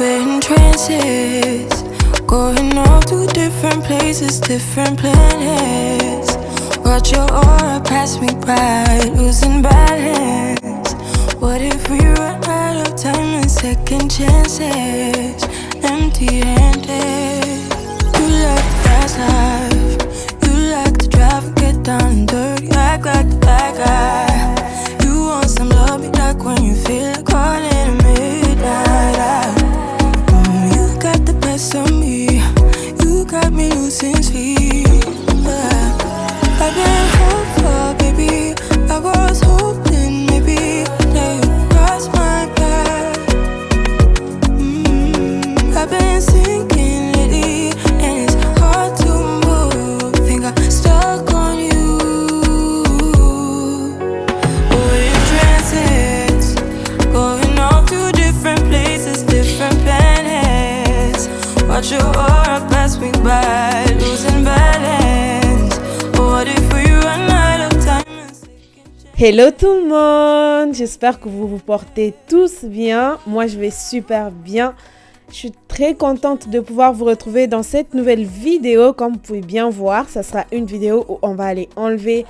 we're in trances, going off to different places, different planets. Watch your aura pass me by, losing balance. What if we run out of time and second chances? Empty-handed. You like the fast life, you like to drive and get down and dirty, act like the bad guy. You want some love, me like when you feel like calling at midnight. You got the best of me, you got me losing sleep. I've been hopeful, baby, I was hoping maybe that you'd cross my path. I've been sinking lately, and it's hard to move. Think I'm stuck on you. We're in trances, going off to different places, different planets. Watch your aura pass me by, losing balance. What if we run out of time? Hello tout le monde, j'espère que vous vous portez tous bien. Moi je vais super bien. Je suis très contente de pouvoir vous retrouver dans cette nouvelle vidéo. Comme vous pouvez bien voir, ça sera une vidéo où on va aller enlever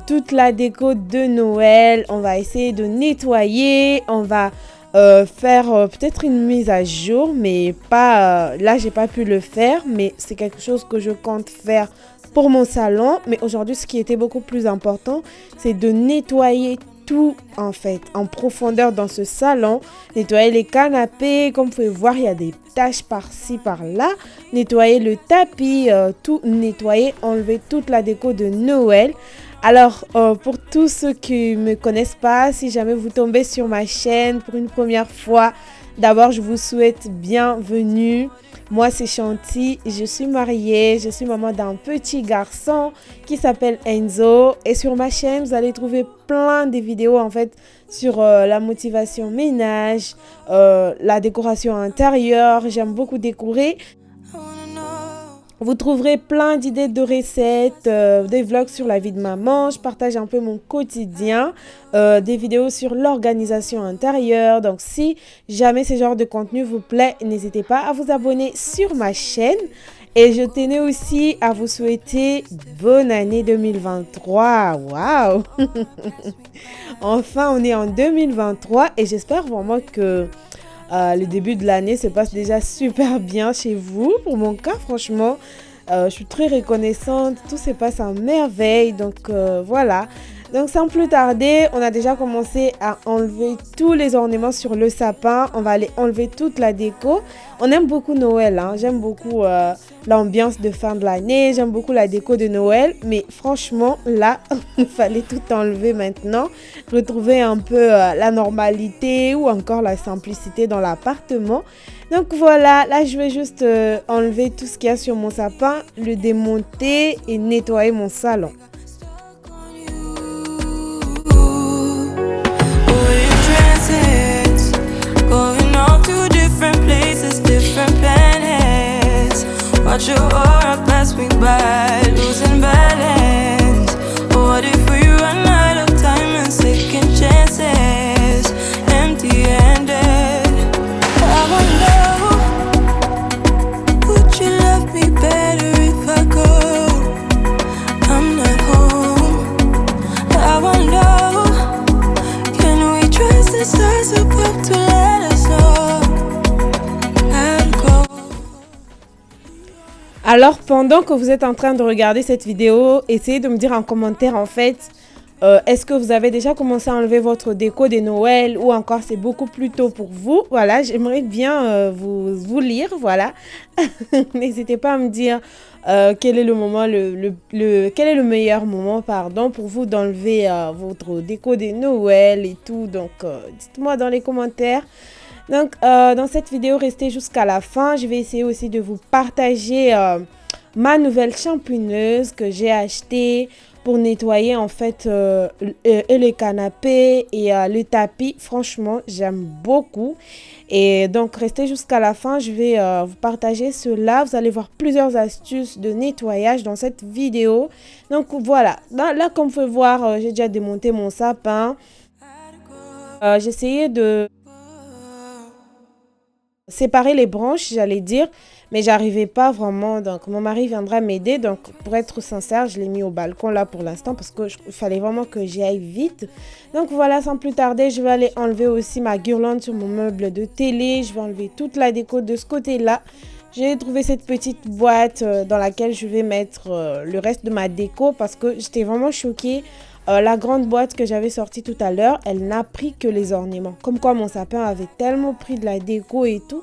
toute la déco de Noël. On va essayer de nettoyer. On va faire peut-être une mise à jour, mais pas là, j'ai pas pu le faire. Mais c'est quelque chose que je compte faire pour mon salon. Mais aujourd'hui, ce qui était beaucoup plus important, c'est de nettoyer tout en fait en profondeur dans ce salon, nettoyer les canapés, comme vous pouvez voir il y a des taches par-ci par-là, nettoyer le tapis, tout nettoyer, enlever toute la déco de Noël. Alors pour tous ceux qui me connaissent pas, si jamais vous tombez sur ma chaîne pour une première fois, d'abord je vous souhaite bienvenue. Moi, c'est Chanty, je suis mariée, je suis maman d'un petit garçon qui s'appelle Enzo. Et sur ma chaîne, vous allez trouver plein de vidéos en fait sur la motivation ménage, la décoration intérieure. J'aime beaucoup décorer. Vous trouverez plein d'idées de recettes, des vlogs sur la vie de maman. Je partage un peu mon quotidien, des vidéos sur l'organisation intérieure. Donc, si jamais ce genre de contenu vous plaît, n'hésitez pas à vous abonner sur ma chaîne. Et je tenais aussi à vous souhaiter bonne année 2023. Waouh! Enfin, on est en 2023 et j'espère vraiment que le début de l'année se passe déjà super bien chez vous. Pour mon cas, franchement, je suis très reconnaissante. Tout se passe en merveille. Donc, voilà. Donc, sans plus tarder, on a déjà commencé à enlever tous les ornements sur le sapin. On va aller enlever toute la déco. On aime beaucoup Noël. Hein. J'aime beaucoup l'ambiance de fin de l'année. J'aime beaucoup la déco de Noël. Mais franchement, là, il fallait tout enlever maintenant. Retrouver un peu la normalité ou encore la simplicité dans l'appartement. Donc voilà, là, je vais juste enlever tout ce qu'il y a sur mon sapin, le démonter et nettoyer mon salon. Going off to different places, different planets. Watch your aura pass me by, losing balance. What if we run out of time and second chances? Empty-handed. I wonder, would you love me better if I go? I'm not home. I wonder, can we trust the stars above to let us know how to go? Alors, pendant que vous êtes en train de regarder cette vidéo, essayez de me dire en commentaire en fait, est-ce que vous avez déjà commencé à enlever votre déco de Noël ou encore c'est beaucoup plus tôt pour vous? Voilà, j'aimerais bien vous lire, voilà. N'hésitez pas à me dire quel est le moment, quel est le meilleur moment, pardon, pour vous d'enlever votre déco de Noël et tout. Donc, dites-moi dans les commentaires. Donc, dans cette vidéo, restez jusqu'à la fin. Je vais essayer aussi de vous partager ma nouvelle shampooineuse que j'ai achetée pour nettoyer en fait les canapés et le tapis. Franchement, j'aime beaucoup. Et donc, restez jusqu'à la fin. Je vais vous partager cela. Vous allez voir plusieurs astuces de nettoyage dans cette vidéo. Donc, voilà. Là, comme vous pouvez voir, j'ai déjà démonté mon sapin. J'ai essayé de séparer les branches, j'allais dire, mais j'arrivais pas vraiment. Donc, mon mari viendra m'aider. Donc, pour être sincère, je l'ai mis au balcon là pour l'instant parce qu'il fallait vraiment que j'y aille vite. Donc, voilà, sans plus tarder, je vais aller enlever aussi ma guirlande sur mon meuble de télé. Je vais enlever toute la déco de ce côté-là. J'ai trouvé cette petite boîte dans laquelle je vais mettre le reste de ma déco parce que j'étais vraiment choquée. La grande boîte que j'avais sortie tout à l'heure, elle n'a pris que les ornements. Comme quoi mon sapin avait tellement pris de la déco et tout.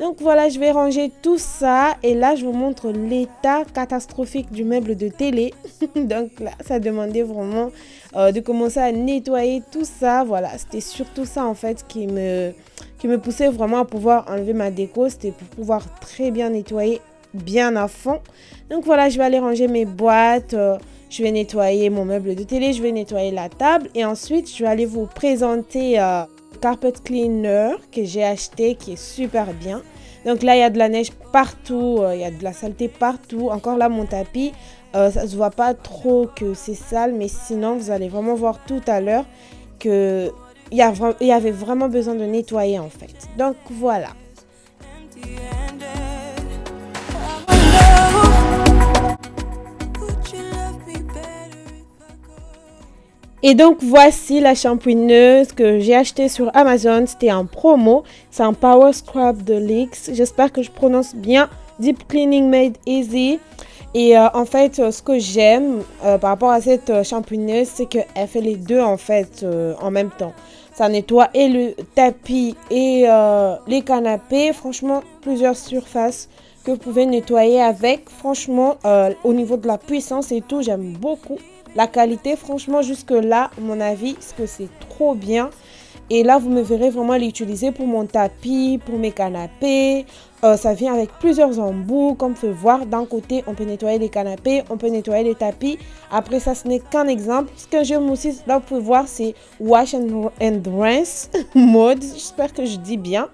Donc voilà, je vais ranger tout ça. Et là, je vous montre l'état catastrophique du meuble de télé. Donc là, ça demandait vraiment de commencer à nettoyer tout ça. Voilà, c'était surtout ça en fait qui me poussait vraiment à pouvoir enlever ma déco. C'était pour pouvoir très bien nettoyer bien à fond. Donc voilà, je vais aller ranger mes boîtes. Je vais nettoyer mon meuble de télé, je vais nettoyer la table et ensuite je vais aller vous présenter Carpet Cleaner que j'ai acheté qui est super bien. Donc là il y a de la neige partout, il y a de la saleté partout. Encore là mon tapis, ça se voit pas trop que c'est sale, mais sinon vous allez vraiment voir tout à l'heure que il y avait vraiment besoin de nettoyer en fait. Donc voilà. Et donc voici la shampooineuse que j'ai achetée sur Amazon, c'était en promo, c'est un Power Scrub de Lix, j'espère que je prononce bien, Deep Cleaning Made Easy. Et en fait, ce que j'aime par rapport à cette shampooineuse, c'est qu'elle fait les deux en fait en même temps. Ça nettoie et le tapis et les canapés, franchement plusieurs surfaces que vous pouvez nettoyer avec. Franchement, au niveau de la puissance et tout, j'aime beaucoup. La qualité, franchement, jusque-là, à mon avis, c'est que c'est trop bien. Et là, vous me verrez vraiment l'utiliser pour mon tapis, pour mes canapés. Ça vient avec plusieurs embouts. Comme vous pouvez voir, d'un côté, on peut nettoyer les canapés, on peut nettoyer les tapis. Après, ça, ce n'est qu'un exemple. Ce que j'aime aussi, là, vous pouvez voir, c'est Wash and Rinse mode. J'espère que je dis bien.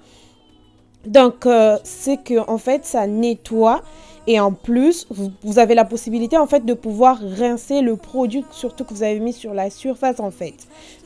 Donc, c'est que en fait, ça nettoie. Et en plus, vous avez la possibilité en fait de pouvoir rincer le produit, surtout que vous avez mis sur la surface en fait.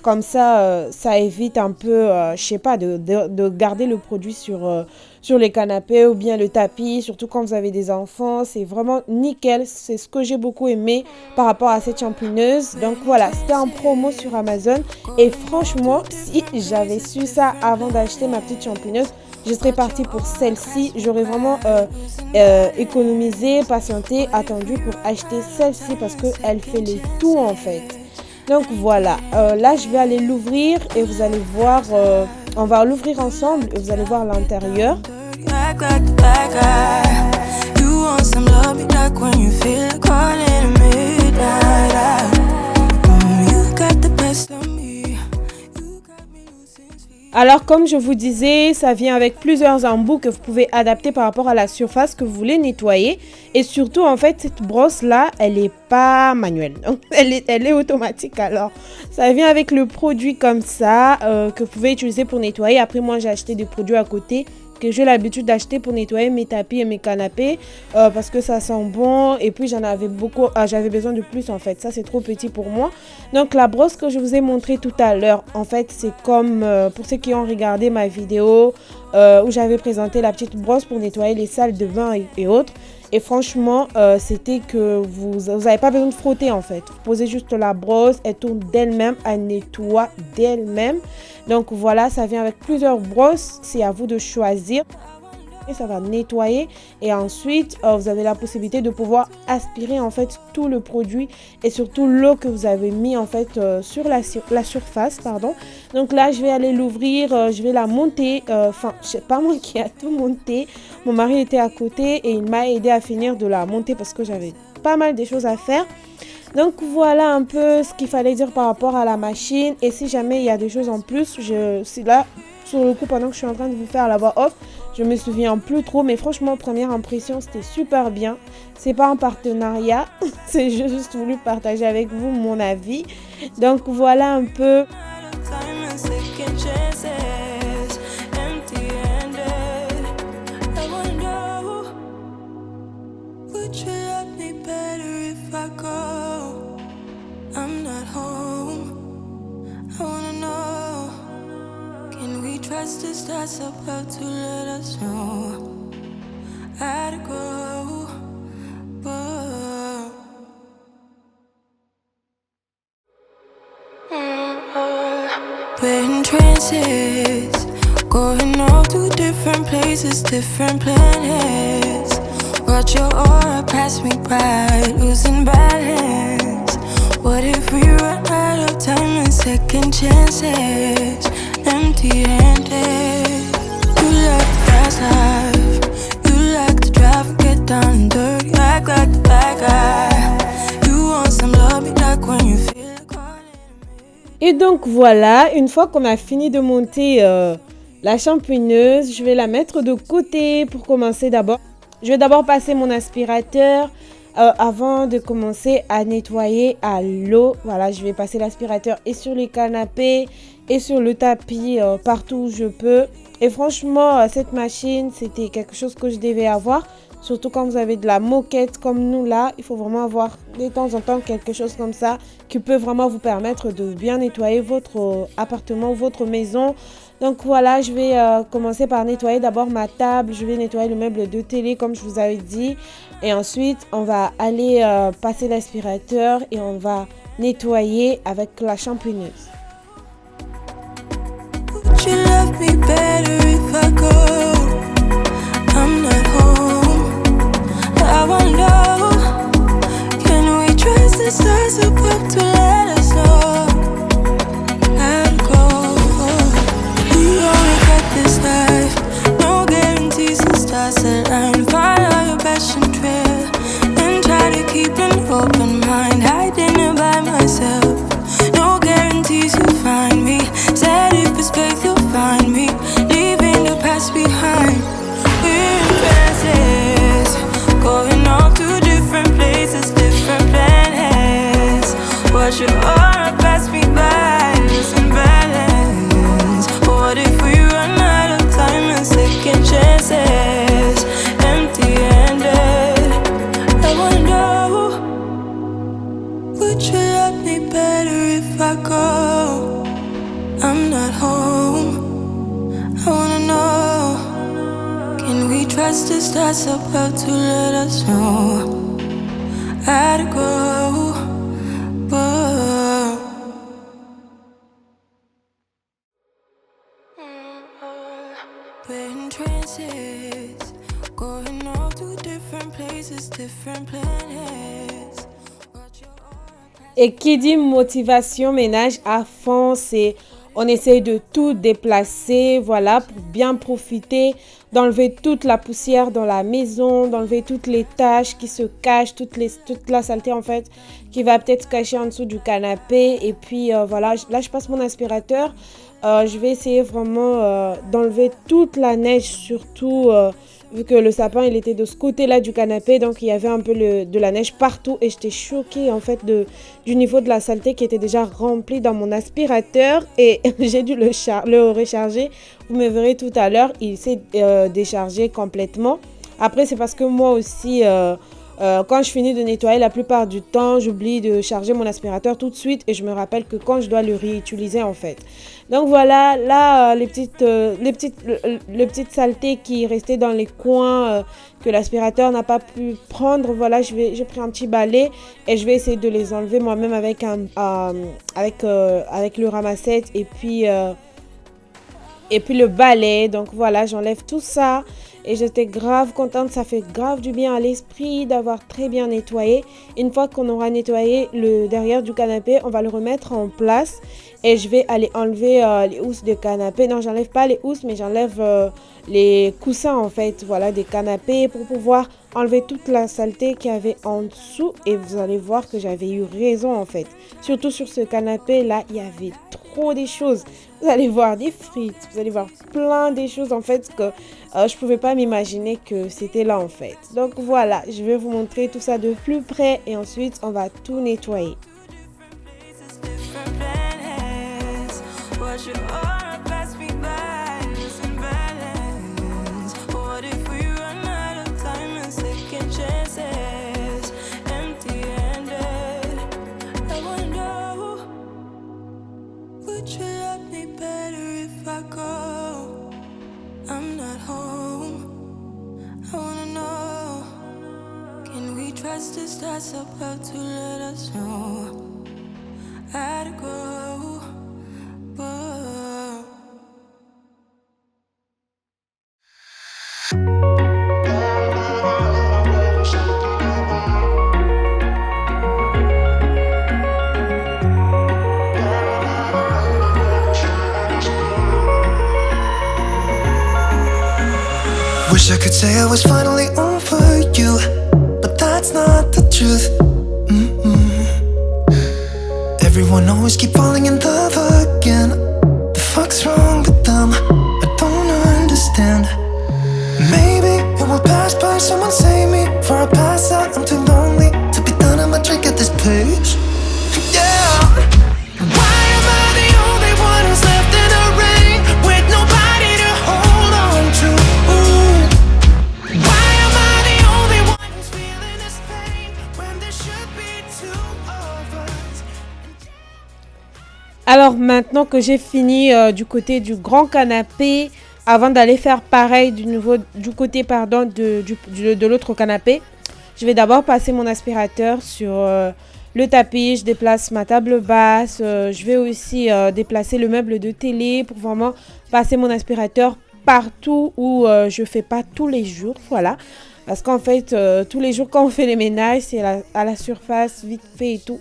Comme ça, ça évite un peu, je sais pas, de garder le produit sur les canapés ou bien le tapis, surtout quand vous avez des enfants. C'est vraiment nickel. C'est ce que j'ai beaucoup aimé par rapport à cette shampooineuse. Donc voilà, c'était en promo sur Amazon. Et franchement, si j'avais su ça avant d'acheter ma petite shampooineuse, je serais partie pour celle-ci. J'aurais vraiment économisé, patienté, attendu pour acheter celle-ci parce qu'elle fait les tout en fait. Donc voilà, là je vais aller l'ouvrir et vous allez voir, on va l'ouvrir ensemble et vous allez voir l'intérieur. Alors comme je vous disais, ça vient avec plusieurs embouts que vous pouvez adapter par rapport à la surface que vous voulez nettoyer. Et surtout en fait cette brosse là, elle n'est pas manuelle, donc elle est automatique. Alors ça vient avec le produit comme ça que vous pouvez utiliser pour nettoyer. Après moi j'ai acheté des produits à côté que j'ai l'habitude d'acheter pour nettoyer mes tapis et mes canapés parce que ça sent bon et puis j'en avais beaucoup, j'avais besoin de plus en fait, ça c'est trop petit pour moi. Donc la brosse que je vous ai montré tout à l'heure, en fait c'est comme pour ceux qui ont regardé ma vidéo où j'avais présenté la petite brosse pour nettoyer les salles de bain et autres. Et franchement, c'était que vous n'avez pas besoin de frotter en fait. Vous posez juste la brosse, elle tourne d'elle-même, elle nettoie d'elle-même. Donc voilà, ça vient avec plusieurs brosses, c'est à vous de choisir. Et ça va nettoyer et ensuite vous avez la possibilité de pouvoir aspirer en fait tout le produit et surtout l'eau que vous avez mis en fait sur la surface, pardon. Donc là je vais aller l'ouvrir, je vais la monter, enfin c'est pas moi qui a tout monté, mon mari était à côté et il m'a aidé à finir de la monter parce que j'avais pas mal de choses à faire. Donc voilà un peu ce qu'il fallait dire par rapport à la machine. Et si jamais il y a des choses en plus, c'est là sur le coup pendant que je suis en train de vous faire la voix off, je me souviens plus trop. Mais franchement, première impression, c'était super bien. C'est pas un partenariat, c'est juste voulu partager avec vous mon avis. Donc voilà un peu. trust us that's about to let us know how to go. Whoa. We're in trances, going off to different places, different planets. Watch your aura pass me by, losing balance. What if we run out of time and second chances? Empty-handed. You like the fast life, you like to drive and get down and dirty, act like the bad guy. You want some love, me like when you feel like calling me. Et donc voilà, une fois qu'on a fini de monter la champigneuse, je vais la mettre de côté pour commencer d'abord. Je vais d'abord passer mon aspirateur avant de commencer à nettoyer à l'eau. Voilà, je vais passer l'aspirateur et sur les canapés et sur le tapis partout où je peux. Et franchement, cette machine, c'était quelque chose que je devais avoir. Surtout quand vous avez de la moquette comme nous là, il faut vraiment avoir de temps en temps quelque chose comme ça qui peut vraiment vous permettre de bien nettoyer votre appartement ou votre maison. Donc voilà, je vais commencer par nettoyer d'abord ma table, je vais nettoyer le meuble de télé comme je vous avais dit. Et ensuite, on va aller passer l'aspirateur et on va nettoyer avec la champigneuse. Would you love me better if I go? I'm not home. I wanna know, can we trust the stars above to let us know how to go? We only got this life, no guarantees the stars align. Follow your passion trail and try to keep an open mind. I didn't by myself, no guarantees you'll find me. Said if it's faith you'll find me, leaving the past behind. We're in trances, going off to different places, different planets. Watch your aura pass me by, losing balance. What if we run out of time and second chances? Empty-handed. I wanna know, would you love me better if I go? I'm not home. I wanna know, can we trust the stars about to let us know how to go? Whoa. We're in trances, going off to different places, different planets. Watch your aura. Et qui dit motivation ménage à fond, c'est on essaye de tout déplacer, voilà, pour bien profiter, d'enlever toute la poussière dans la maison, d'enlever toutes les taches qui se cachent, toute la saleté en fait, qui va peut-être se cacher en dessous du canapé. Et puis voilà, là je passe mon aspirateur. Je vais essayer vraiment d'enlever toute la neige, surtout vu que le sapin il était de ce côté-là du canapé, donc il y avait un peu de la neige partout et j'étais choquée en fait du niveau de la saleté qui était déjà rempli dans mon aspirateur et j'ai dû le recharger. Vous me verrez tout à l'heure, il s'est déchargé complètement. Après c'est parce que moi aussi quand je finis de nettoyer, la plupart du temps, j'oublie de charger mon aspirateur tout de suite et je me rappelle que quand je dois le réutiliser en fait. Donc voilà, là les petites saletés qui restaient dans les coins que l'aspirateur n'a pas pu prendre, voilà, j'ai pris un petit balai et je vais essayer de les enlever moi-même avec le ramassette et puis le balai. Donc voilà, j'enlève tout ça. Et j'étais grave contente, ça fait grave du bien à l'esprit d'avoir très bien nettoyé. Une fois qu'on aura nettoyé le derrière du canapé, on va le remettre en place. Et je vais aller enlever les housses des canapés. Non, j'enlève pas les housses, mais j'enlève les coussins en fait, voilà, des canapés pour pouvoir enlever toute la saleté qu'il y avait en dessous. Et vous allez voir que j'avais eu raison en fait. Surtout sur ce canapé là, il y avait trop des choses. Vous allez voir des frites, vous allez voir plein des choses en fait que je pouvais pas m'imaginer que c'était là en fait. Donc voilà, je vais vous montrer tout ça de plus près et ensuite on va tout nettoyer. Would you love me better if I go? the stars about to let us know how to go. Whoa. Wish I could say I was finally over you, but that's not the truth. Everyone always keep falling in love again. The fuck's wrong with them? I don't understand. Maybe it will pass by, someone save me. Before I pass out, I'm too lonely to be done. I'ma drink at this place. Yeah. Why am I the only one who's left in the rain with nobody to hold on to? Why am I the only one who's feeling this pain when there should be two of us? Alors maintenant que j'ai fini du côté du grand canapé, avant d'aller faire pareil du côté de l'autre canapé, je vais d'abord passer mon aspirateur sur le tapis. Je déplace ma table basse. Je vais aussi déplacer le meuble de télé pour vraiment passer mon aspirateur partout où je fais pas tous les jours. Voilà. Parce qu'en fait, tous les jours quand on fait les ménages, c'est à la surface, vite fait et tout.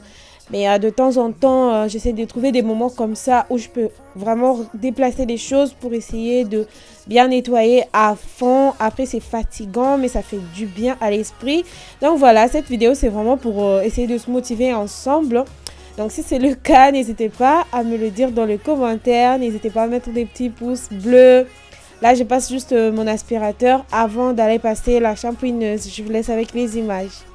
Mais de temps en temps, j'essaie de trouver des moments comme ça où je peux vraiment déplacer des choses pour essayer de bien nettoyer à fond. Après, c'est fatigant, mais ça fait du bien à l'esprit. Donc voilà, cette vidéo, c'est vraiment pour essayer de se motiver ensemble. Donc si c'est le cas, n'hésitez pas à me le dire dans les commentaires. N'hésitez pas à mettre des petits pouces bleus. Là, je passe juste mon aspirateur avant d'aller passer la shampooineuse. Je vous laisse avec les images.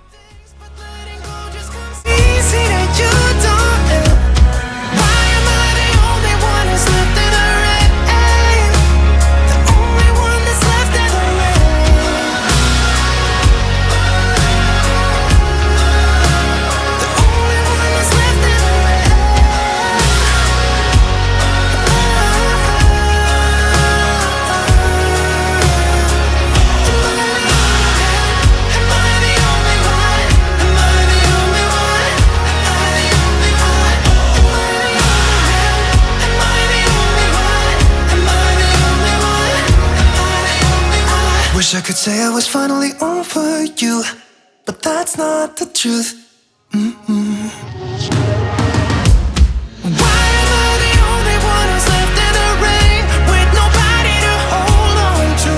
Wish I could say I was finally over you, but that's not the truth. Why am I the only one who's left in the rain with nobody to hold on to?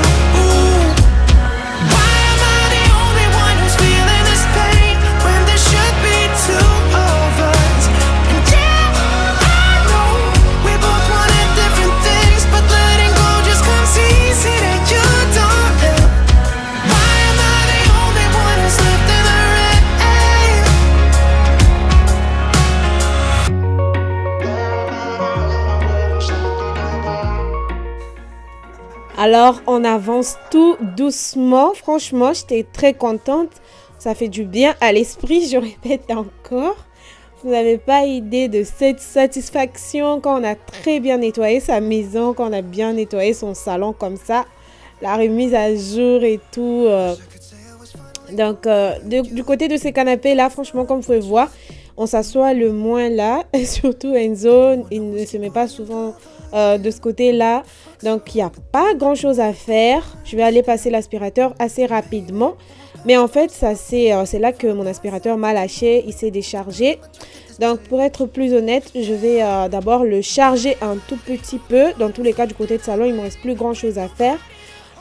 Why am I the only one who's feeling this pain when there should be two of us? And yeah, I know we both wanted different things, but letting go just comes easy to you, don't. Alors, on avance tout doucement. Franchement, j'étais très contente. Ça fait du bien à l'esprit, je répète encore. Vous n'avez pas idée de cette satisfaction quand on a très bien nettoyé sa maison, quand on a bien nettoyé son salon comme ça. La remise à jour et tout. Donc, du côté de ces canapés-là, franchement, comme vous pouvez voir, on s'assoit le moins là. Et surtout, Enzo, il ne se met pas souvent de ce côté-là. Donc, il n'y a pas grand-chose à faire. Je vais aller passer l'aspirateur assez rapidement. Mais en fait, c'est là que mon aspirateur m'a lâché. Il s'est déchargé. Donc, pour être plus honnête, je vais d'abord le charger un tout petit peu. Dans tous les cas, du côté de salon, il ne me reste plus grand-chose à faire.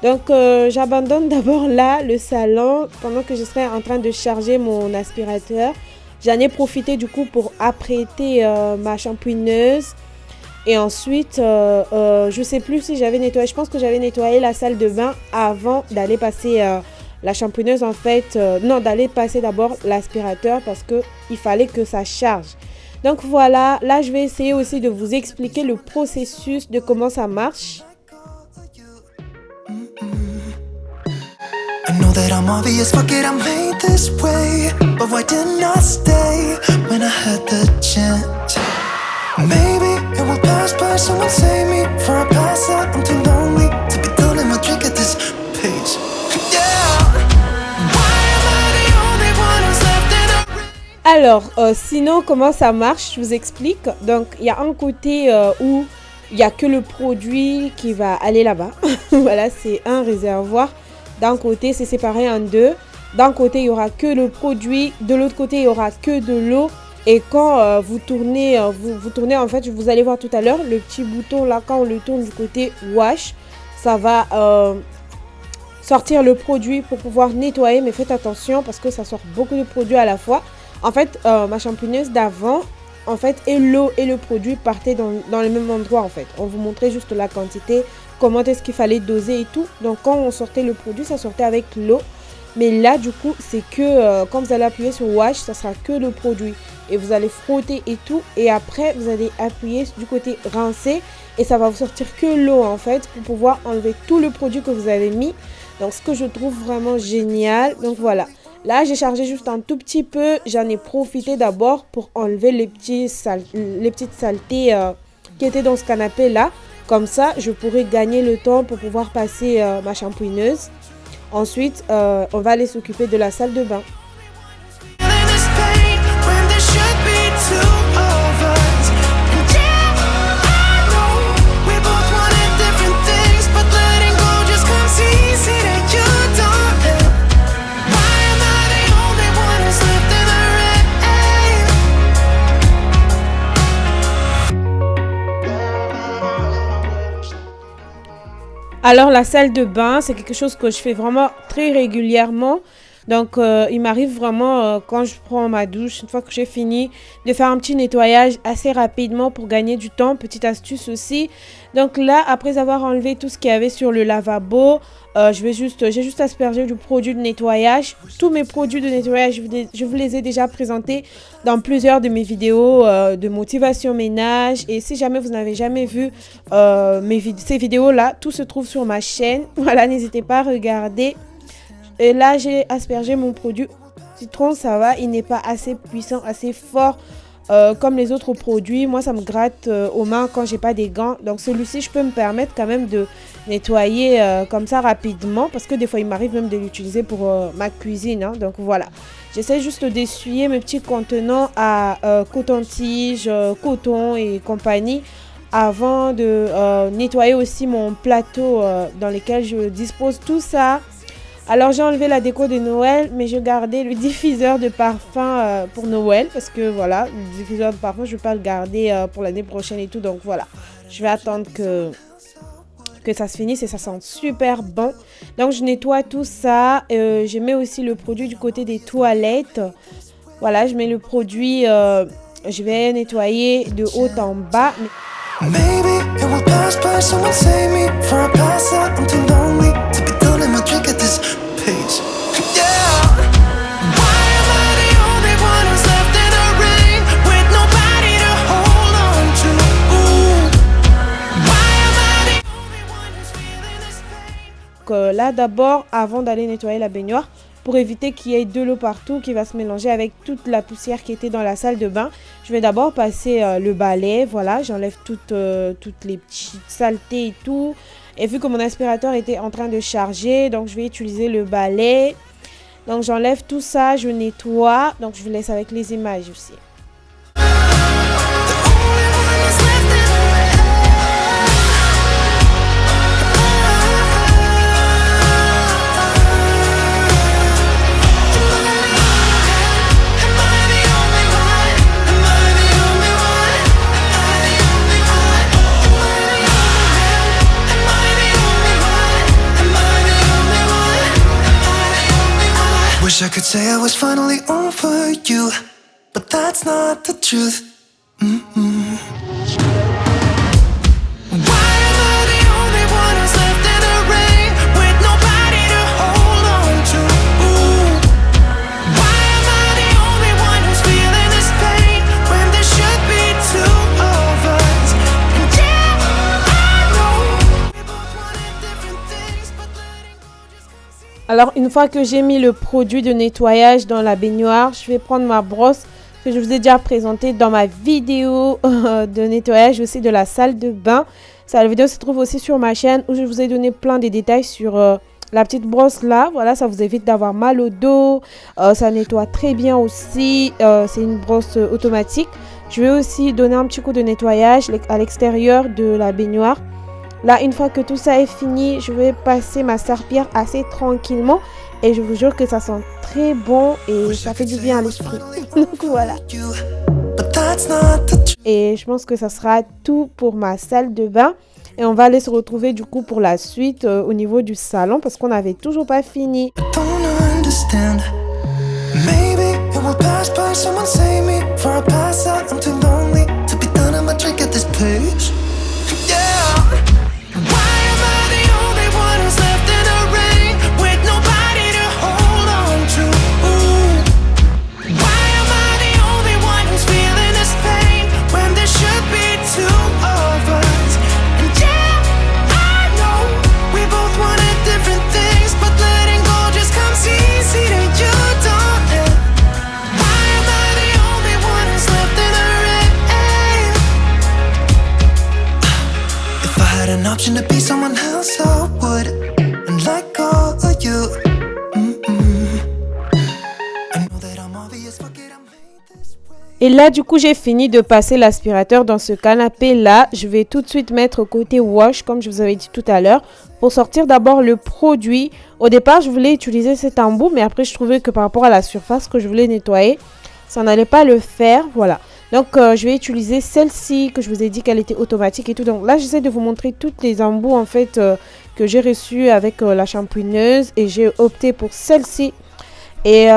Donc, j'abandonne d'abord là le salon pendant que je serai en train de charger mon aspirateur. J'en ai profité du coup pour apprêter ma shampooineuse. Et ensuite, je ne sais plus si j'avais nettoyé. Je pense que j'avais nettoyé la salle de bain avant d'aller passer la shampooineuse. En fait, non, d'aller passer d'abord l'aspirateur parce qu'il fallait que ça charge. Donc voilà, là je vais essayer aussi de vous expliquer le processus de comment ça marche. I know that I'm obvious, fuck it, I'm made this way. But why didn't I stay when I had the chance? Maybe it will pass by, someone save me. Before I pass out, I'm too lonely to be done in my drink at this pace. Yeah. Why am I the only one who's left Alors, sinon, comment ça marche? Je vous explique. Donc, il y a un côté où il n'y a que le produit qui va aller là-bas. Voilà, c'est un réservoir. D'un côté, c'est séparé en deux. D'un côté, il n'y aura que le produit. De l'autre côté, il n'y aura que de l'eau. Et quand vous tournez, vous tournez, en fait, vous allez voir tout à l'heure, le petit bouton là, quand on le tourne du côté wash, ça va sortir le produit pour pouvoir nettoyer. Mais faites attention parce que ça sort beaucoup de produits à la fois. En fait, ma champigneuse d'avant, en fait, et l'eau et le produit partaient dans le même endroit, en fait. On vous montrait juste la quantité, comment est-ce qu'il fallait doser et tout. Donc, quand on sortait le produit, ça sortait avec l'eau. Mais là, du coup, c'est que quand vous allez appuyer sur wash, ça sera que le produit. Et vous allez frotter et tout. Et après, vous allez appuyer du côté rincer. Et ça va vous sortir que l'eau, en fait, pour pouvoir enlever tout le produit que vous avez mis. Donc, ce que je trouve vraiment génial. Donc, voilà. Là, j'ai chargé juste un tout petit peu. J'en ai profité d'abord pour enlever les petites saletés qui étaient dans ce canapé-là. Comme ça, je pourrais gagner le temps pour pouvoir passer ma shampooineuse. Ensuite, on va aller s'occuper de la salle de bain. Alors, la salle de bain, c'est quelque chose que je fais vraiment très régulièrement. Donc, il m'arrive vraiment, quand je prends ma douche, une fois que j'ai fini, de faire un petit nettoyage assez rapidement pour gagner du temps. Petite astuce aussi. Donc là, après avoir enlevé tout ce qu'il y avait sur le lavabo, j'ai juste aspergé du produit de nettoyage. Tous mes produits de nettoyage, je vous les ai déjà présentés dans plusieurs de mes vidéos de motivation ménage. Et si jamais vous n'avez jamais vu ces vidéos-là, tout se trouve sur ma chaîne. Voilà, n'hésitez pas à regarder. Et là, j'ai aspergé mon produit citron, ça va, il n'est pas assez puissant, assez fort comme les autres produits. Moi, ça me gratte aux mains quand j'ai pas des gants. Donc, celui-ci, je peux me permettre quand même de nettoyer comme ça rapidement parce que des fois, il m'arrive même de l'utiliser pour ma cuisine. Hein. Donc, voilà. J'essaie juste d'essuyer mes petits contenants à coton-tige, coton et compagnie avant de nettoyer aussi mon plateau dans lequel je dispose tout ça. Alors, j'ai enlevé la déco de Noël, mais je gardais le diffuseur de parfum pour Noël. Parce que, voilà, le diffuseur de parfum, je ne vais pas le garder pour l'année prochaine et tout. Donc, voilà, je vais attendre que ça se finisse et ça sent super bon. Donc, je nettoie tout ça. Je mets aussi le produit du côté des toilettes. Voilà, je mets le produit, je vais nettoyer de haut en bas. Maybe it will pass by, someone save me for a pass out. I'm too lonely to be done in my drink at this pace. Yeah. Why am I the only one who's left in the rain with nobody to hold on to? Ooh. Why am I the only one who's feeling this pain? Là, d'abord, avant d'aller nettoyer la baignoire, pour éviter qu'il y ait de l'eau partout qui va se mélanger avec toute la poussière qui était dans la salle de bain. Je vais d'abord passer le balai, voilà, j'enlève toutes les petites saletés et tout. Et vu que mon aspirateur était en train de charger, donc je vais utiliser le balai. Donc j'enlève tout ça, je nettoie, donc je vous laisse avec les images aussi. Wish I could say I was finally over you, but that's not the truth. Mm-mm. Why am I the only one who's left in the rain with nobody to hold on to? Ooh. Why am I the only one who's feeling this pain when there should be two of us? And yeah, I know we both wanted different things, but letting go just comes easy. Alors, une fois que j'ai mis le produit de nettoyage dans la baignoire, je vais prendre ma brosse que je vous ai déjà présentée dans ma vidéo de nettoyage aussi de la salle de bain. La vidéo se trouve aussi sur ma chaîne où je vous ai donné plein de détails sur La petite brosse là, voilà, ça vous évite d'avoir mal au dos. Ça nettoie très bien aussi. C'est une brosse automatique. Je vais aussi donner un petit coup de nettoyage à l'extérieur de la baignoire. Là, une fois que tout ça est fini, je vais passer ma serpillière assez tranquillement. Et je vous jure que ça sent très bon et ça fait du bien à l'esprit. Donc voilà. Et je pense que ça sera tout pour ma salle de bain. Et on va aller se retrouver du coup pour la suite au niveau du salon parce qu'on n'avait toujours pas fini. To be someone else, I would, and let go of you. I know that I'm obvious, fuck it, I'm made this way. Et là, du coup, j'ai fini de passer l'aspirateur dans ce canapé-là. Je vais tout de suite mettre côté wash, comme je vous avais dit tout à l'heure, pour sortir d'abord le produit. Au départ, je voulais utiliser cet embout, mais après, je trouvais que par rapport à la surface que je voulais nettoyer, ça n'allait pas le faire. Voilà. Donc, je vais utiliser celle-ci que je vous ai dit qu'elle était automatique et tout. Donc là, j'essaie de vous montrer toutes les embouts en fait que j'ai reçues avec la shampooineuse. Et j'ai opté pour celle-ci. Et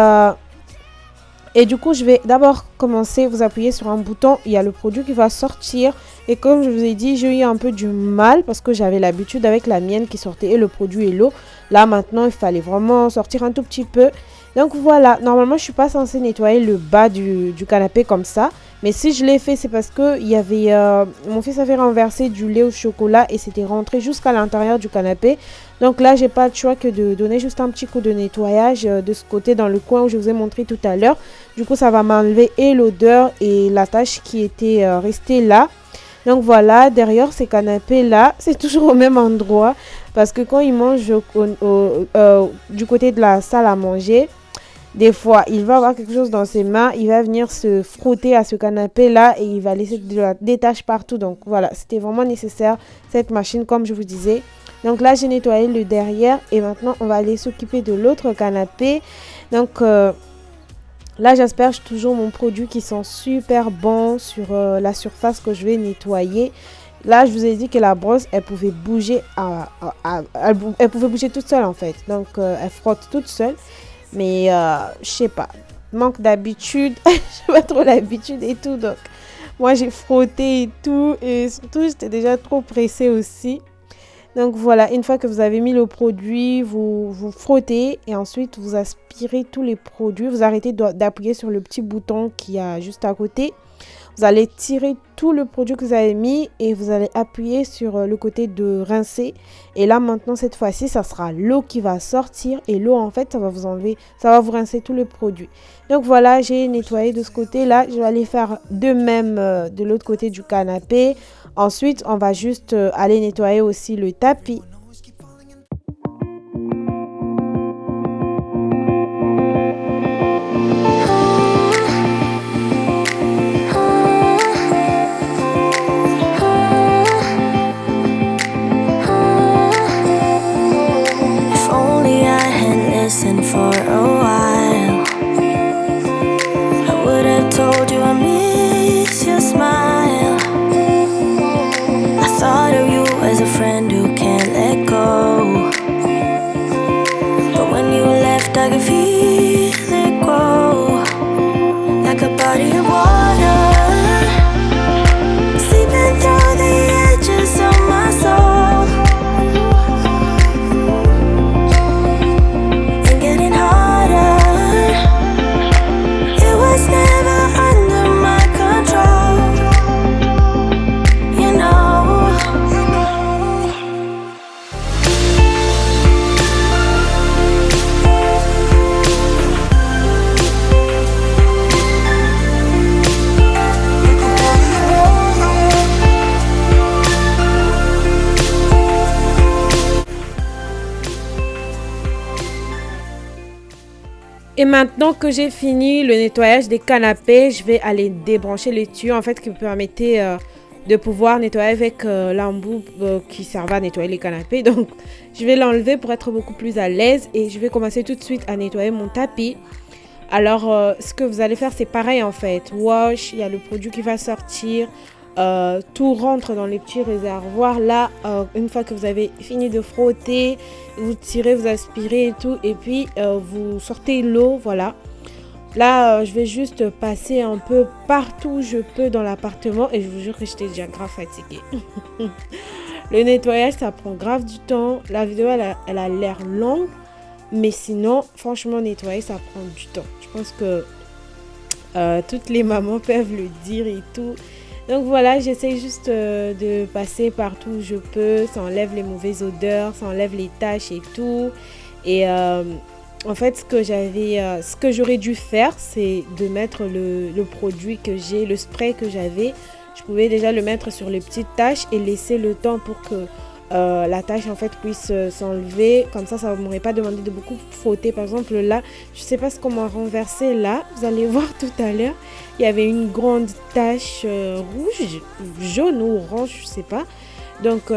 du coup, je vais d'abord commencer. Vous appuyez sur un bouton. Il y a le produit qui va sortir. Et comme je vous ai dit, j'ai eu un peu du mal parce que j'avais l'habitude avec la mienne qui sortait et le produit et l'eau. Là, maintenant, il fallait vraiment sortir un tout petit peu. Donc voilà, normalement, je ne suis pas censée nettoyer le bas du canapé comme ça. Mais si je l'ai fait, c'est parce que il y avait, mon fils avait renversé du lait au chocolat et c'était rentré jusqu'à l'intérieur du canapé. Donc là, j'ai pas le choix que de donner juste un petit coup de nettoyage de ce côté dans le coin où je vous ai montré tout à l'heure. Du coup, ça va m'enlever et l'odeur et la tache qui était restée là. Donc voilà, derrière ces canapés-là, c'est toujours au même endroit. Parce que quand il mange du côté de la salle à manger, des fois, il va avoir quelque chose dans ses mains, il va venir se frotter à ce canapé-là et il va laisser des taches partout. Donc voilà, c'était vraiment nécessaire, cette machine, comme je vous disais. Donc là, j'ai nettoyé le derrière et maintenant, on va aller s'occuper de l'autre canapé. Donc là, j'asperge toujours mon produit qui sent super bon sur la surface que je vais nettoyer. Là, je vous ai dit que la brosse, elle pouvait bouger, elle pouvait bouger toute seule en fait. Donc, elle frotte toute seule. Mais je sais pas, manque d'habitude, j'ai pas trop l'habitude et tout. Donc, moi, j'ai frotté et tout. Et surtout, j'étais déjà trop pressée aussi. Donc voilà, une fois que vous avez mis le produit, vous frottez et ensuite vous aspirez tous les produits. Vous arrêtez d'appuyer sur le petit bouton qui est juste à côté. Vous allez tirer tout le produit que vous avez mis et vous allez appuyer sur le côté de rincer. Et là maintenant, cette fois-ci, ça sera l'eau qui va sortir. Et l'eau, en fait, ça va vous enlever, ça va vous rincer tout le produit. Donc voilà, j'ai nettoyé de ce côté-là. Je vais aller faire de même de l'autre côté du canapé. Ensuite, on va juste aller nettoyer aussi le tapis. For a while, I would have told you I miss your smile. I thought of you as a friend who can't let go, but when you left I could feel it grow, like a body of water, seeping through the edges of my soul. Et maintenant que j'ai fini le nettoyage des canapés, je vais aller débrancher les tuyaux en fait qui me permettaient de pouvoir nettoyer avec l'embout qui servait à nettoyer les canapés. Donc je vais l'enlever pour être beaucoup plus à l'aise et je vais commencer tout de suite à nettoyer mon tapis. Alors ce que vous allez faire c'est pareil en fait. Wash, il y a le produit qui va sortir. Tout rentre dans les petits réservoirs. Là, une fois que vous avez fini de frotter, vous tirez, vous aspirez et tout. Et puis, vous sortez l'eau, voilà. Là, je vais juste passer un peu partout où je peux dans l'appartement. Et je vous jure que j'étais déjà grave fatiguée. Le nettoyage, ça prend grave du temps. La vidéo, elle a l'air longue. Mais sinon, franchement, nettoyer, ça prend du temps. Je pense que toutes les mamans peuvent le dire et tout. Donc voilà, j'essaie juste de passer partout où je peux. Ça enlève les mauvaises odeurs, ça enlève les taches et tout. Et en fait, ce que j'aurais dû faire, c'est de mettre le produit que j'ai, le spray que j'avais. Je pouvais déjà le mettre sur les petites taches et laisser le temps pour que la tache en fait puisse s'enlever. Comme ça ne m'aurait pas demandé de beaucoup frotter. Par exemple là, je sais pas ce qu'on m'a renversé là. Vous allez voir tout à l'heure. Il y avait une grande tache rouge, jaune ou orange, je sais pas. Donc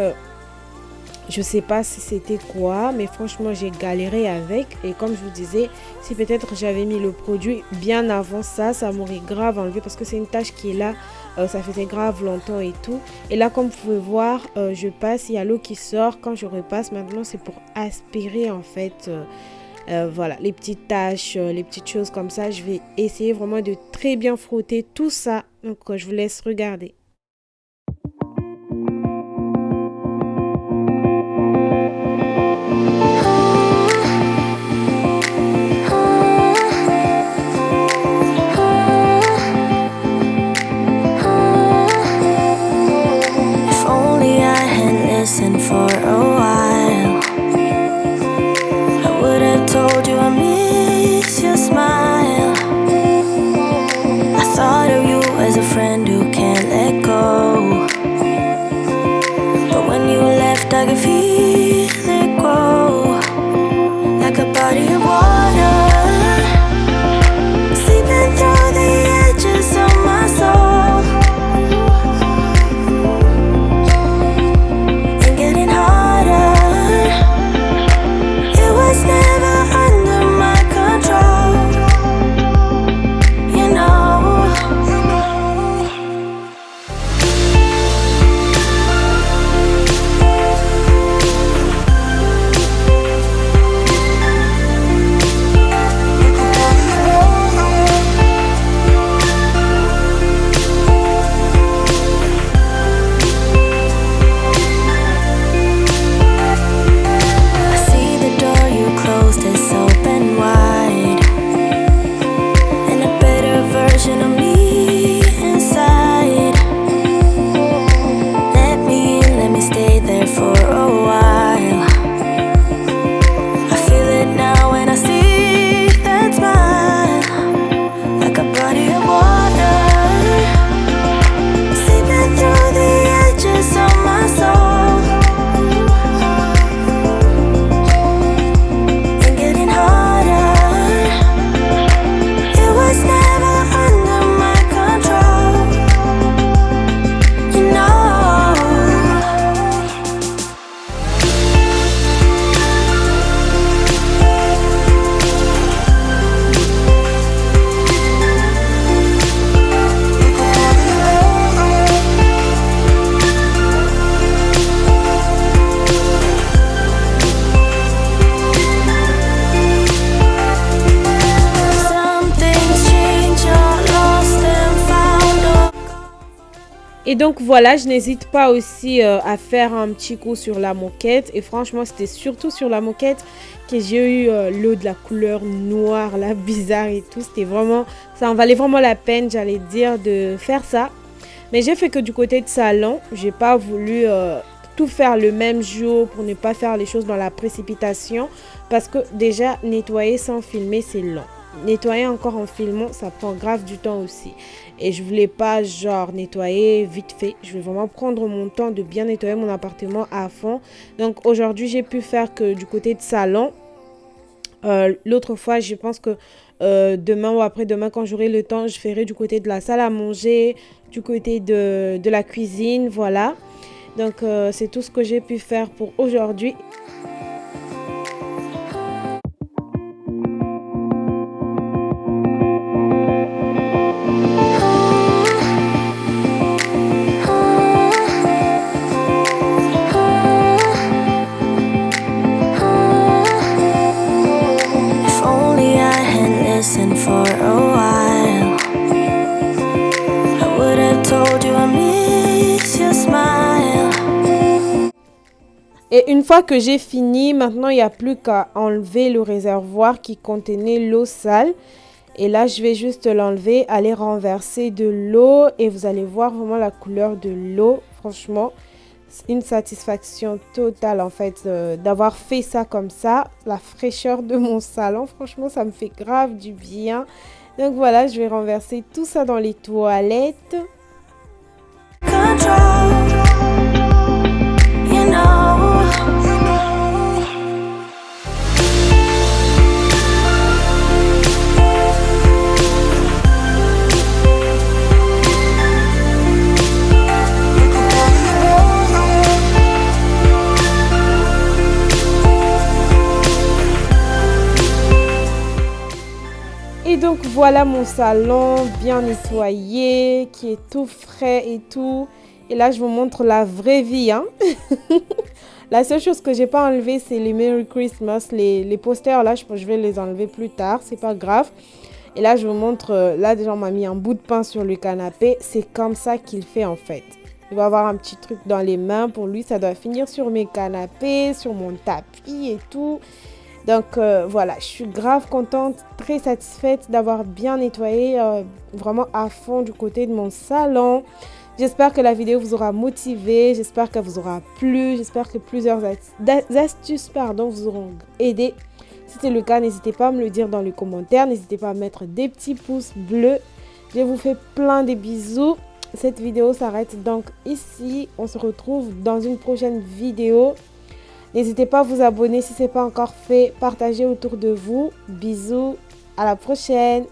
je sais pas si c'était quoi, mais franchement j'ai galéré avec. Et comme je vous disais, si peut-être j'avais mis le produit bien avant ça, ça m'aurait grave enlevé parce que c'est une tache qui est là. Ça faisait grave longtemps et tout. Et là, comme vous pouvez voir, je passe, il y a l'eau qui sort. Quand je repasse, maintenant, c'est pour aspirer en fait. Voilà, les petites taches, les petites choses comme ça. Je vais essayer vraiment de très bien frotter tout ça. Donc, je vous laisse regarder. For a while, I would have told you I miss your smile. I thought of you as a friend who can't let go, but when you left I could feel it grow, like a body of water, seeping through the edges of my soul. Et donc voilà, je n'hésite pas aussi à faire un petit coup sur la moquette. Et franchement, c'était surtout sur la moquette que j'ai eu l'eau de la couleur noire, là, bizarre et tout. C'était vraiment, ça en valait vraiment la peine, j'allais dire, de faire ça. Mais j'ai fait que du côté de salon, j'ai pas voulu tout faire le même jour pour ne pas faire les choses dans la précipitation. Parce que déjà, nettoyer sans filmer, c'est long. Nettoyer encore en filmant, ça prend grave du temps aussi. Et je voulais pas genre nettoyer vite fait. Je vais vraiment prendre mon temps de bien nettoyer mon appartement à fond. Donc aujourd'hui, j'ai pu faire que du côté de salon. L'autre fois, je pense que Demain ou après-demain, quand j'aurai le temps, je ferai du côté de la salle à manger, du côté de la cuisine, voilà. Donc, c'est tout ce que j'ai pu faire pour aujourd'hui. Et une fois que j'ai fini, maintenant il n'y a plus qu'à enlever le réservoir qui contenait l'eau sale. Et là, je vais juste l'enlever, aller renverser de l'eau et vous allez voir vraiment la couleur de l'eau. Franchement, c'est une satisfaction totale en fait d'avoir fait ça comme ça. La fraîcheur de mon salon, franchement, ça me fait grave du bien. Donc voilà, je vais renverser tout ça dans les toilettes. Et donc voilà mon salon bien nettoyé, qui est tout frais et tout. Et là je vous montre la vraie vie, hein. La seule chose que j'ai pas enlevé, c'est les Merry Christmas, les posters là, je vais les enlever plus tard, c'est pas grave. Et là je vous montre, là déjà on m'a mis un bout de pain sur le canapé, c'est comme ça qu'il fait en fait. Il va avoir un petit truc dans les mains, pour lui ça doit finir sur mes canapés, sur mon tapis et tout. Donc voilà, je suis grave contente, très satisfaite d'avoir bien nettoyé vraiment à fond du côté de mon salon. J'espère que la vidéo vous aura motivé, j'espère qu'elle vous aura plu, j'espère que plusieurs astuces vous auront aidé. Si c'est le cas, n'hésitez pas à me le dire dans les commentaires, n'hésitez pas à mettre des petits pouces bleus. Je vous fais plein de bisous. Cette vidéo s'arrête donc ici, on se retrouve dans une prochaine vidéo. N'hésitez pas à vous abonner si ce n'est pas encore fait, partagez autour de vous. Bisous, à la prochaine.